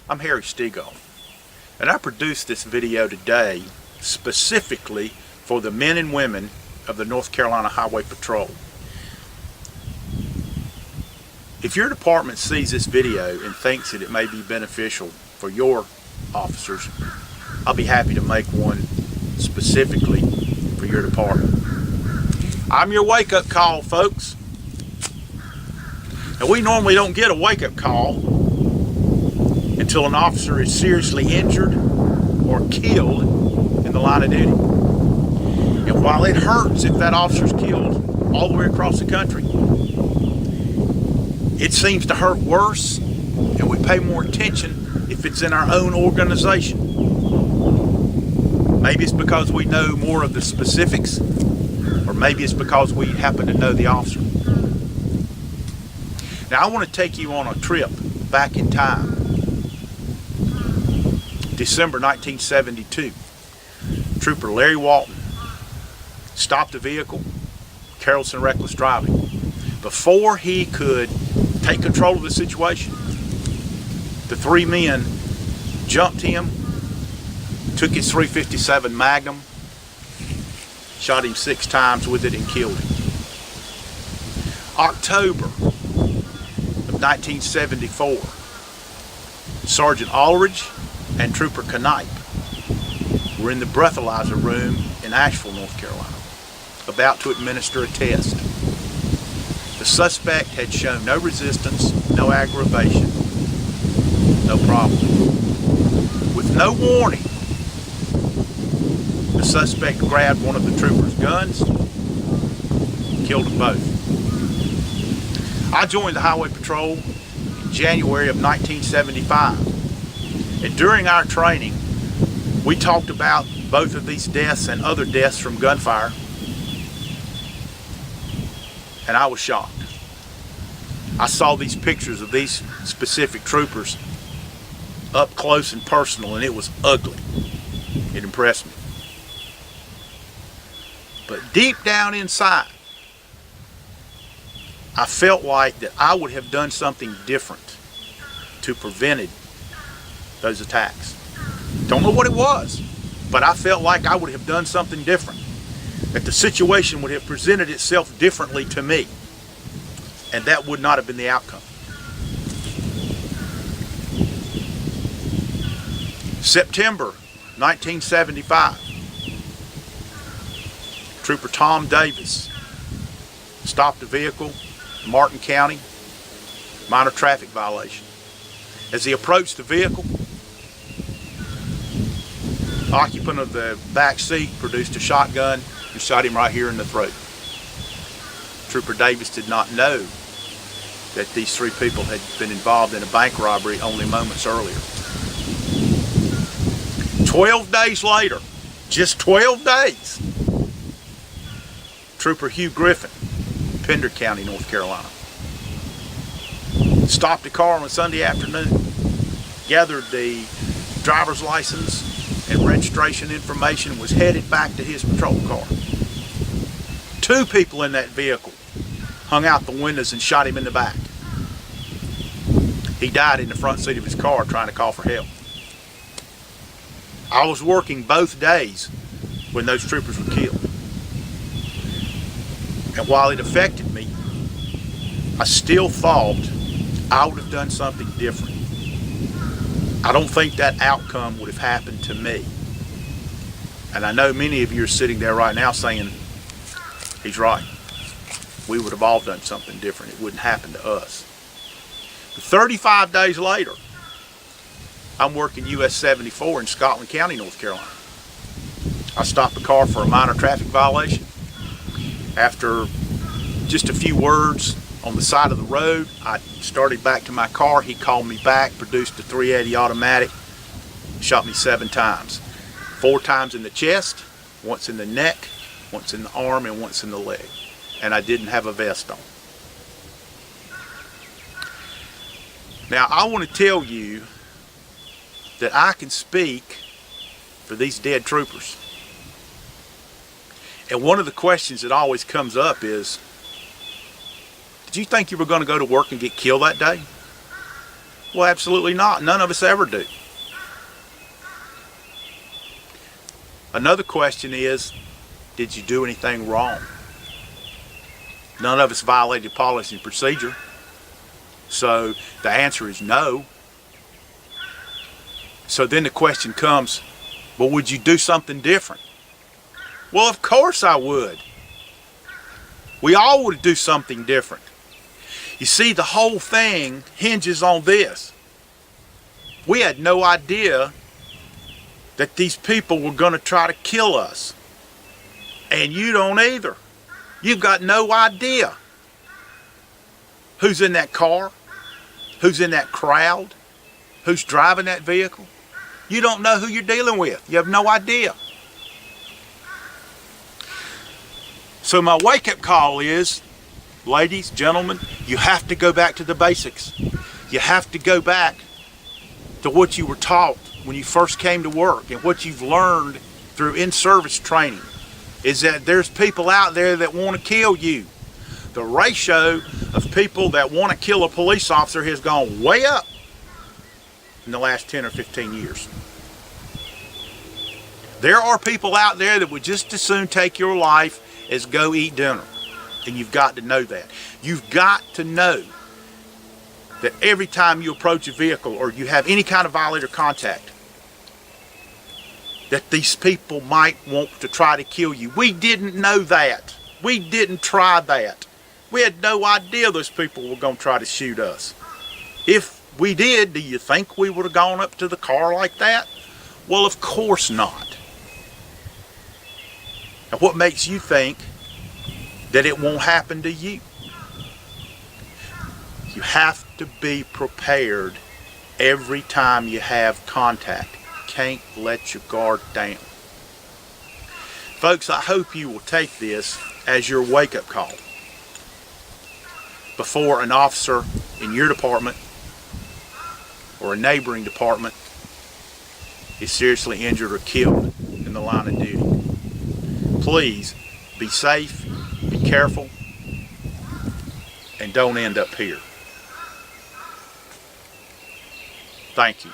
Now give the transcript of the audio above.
I'm Harry Stegall, and I produced this video today specifically for the men and women of the North Carolina Highway Patrol. If your department sees this video and thinks that it may be beneficial for your officers, I'll be happy to make one specifically for your department. I'm your wake-up call, folks. And we normally don't get a wake-up call until an officer is seriously injured or killed in the line of duty. And while it hurts if that officer's killed all the way across the country, it seems to hurt worse, and we pay more attention if it's in our own organization. Maybe it's because we know more of the specifics, or maybe it's because we happen to know the officer. Now I want to take you on a trip back in time. December 1972. Trooper Larry Walton stopped a vehicle, careless and reckless driving. Before he could take control of the situation, the three men jumped him, took his .357 Magnum, shot him 6 times with it and killed him. October of 1974, Sergeant Aldridge and Trooper Knipe were in the breathalyzer room in Asheville, North Carolina, about to administer a test. The suspect had shown no resistance, no aggravation, no problem. With no warning, the suspect grabbed one of the trooper's guns, killed them both. I joined the Highway Patrol in January of 1975. And during our training, we talked about both of these deaths and other deaths from gunfire. And I was shocked. I saw these pictures of these specific troopers up close and personal, and it was ugly. It impressed me. But deep down inside, I felt like that I would have done something different to prevent those attacks. Don't know what it was, but I felt like I would have done something different. That the situation would have presented itself differently to me, and that would not have been the outcome. September 1975, Trooper Tom Davis stopped a vehicle in Martin County, minor traffic violation. As he approached the vehicle, the occupant of the back seat produced a shotgun and shot him right here in the throat. Trooper Davis did not know that these 3 people had been involved in a bank robbery only moments earlier. 12 days later, just 12 days, Trooper Hugh Griffin, Pender County, North Carolina, stopped a car on a Sunday afternoon, gathered the driver's license and registration information, was headed back to his patrol car. 2 people in that vehicle hung out the windows and shot him in the back. He died in the front seat of his car trying to call for help. I was working both days when those troopers were killed. And while it affected me, I still thought I would have done something different. I don't think that outcome would have happened to me. And I know many of you are sitting there right now saying, he's right. We would have all done something different. It wouldn't happen to us. But 35 days later, I'm working US 74 in Scotland County, North Carolina. I stopped the car for a minor traffic violation. After just a few words on the side of the road, I started back to my car. He called me back, produced a .380 automatic, shot me 7 times. 4 times in the chest, once in the neck, once in the arm, and once in the leg. And I didn't have a vest on. Now I want to tell you that I can speak for these dead troopers. And one of the questions that always comes up is, did you think you were going to go to work and get killed that day? Well, absolutely not. None of us ever do. Another question is, did you do anything wrong? None of us violated policy and procedure. So the answer is no. So then the question comes, well, would you do something different? Well, of course I would. We all would do something different. You see, the whole thing hinges on this. We had no idea that these people were going to try to kill us. And you don't either. You've got no idea who's in that car, who's in that crowd, who's driving that vehicle. You don't know who you're dealing with. You have no idea. So my wake-up call is, ladies, gentlemen, you have to go back to the basics. You have to go back to what you were taught when you first came to work and what you've learned through in-service training, is that there's people out there that want to kill you. The ratio of people that want to kill a police officer has gone way up in the last 10 or 15 years. There are people out there that would just as soon take your life as go eat dinner. And you've got to know that. You've got to know that every time you approach a vehicle or you have any kind of violator contact, that these people might want to try to kill you. We didn't know that. We didn't try that. We had no idea those people were going to try to shoot us. If we did, do you think we would have gone up to the car like that? Well, of course not. Now, what makes you think that it won't happen to you? You have to be prepared every time you have contact. Can't let your guard down. Folks, I hope you will take this as your wake-up call before an officer in your department or a neighboring department is seriously injured or killed in the line of duty. Please be safe, be careful, and don't end up here. Thank you.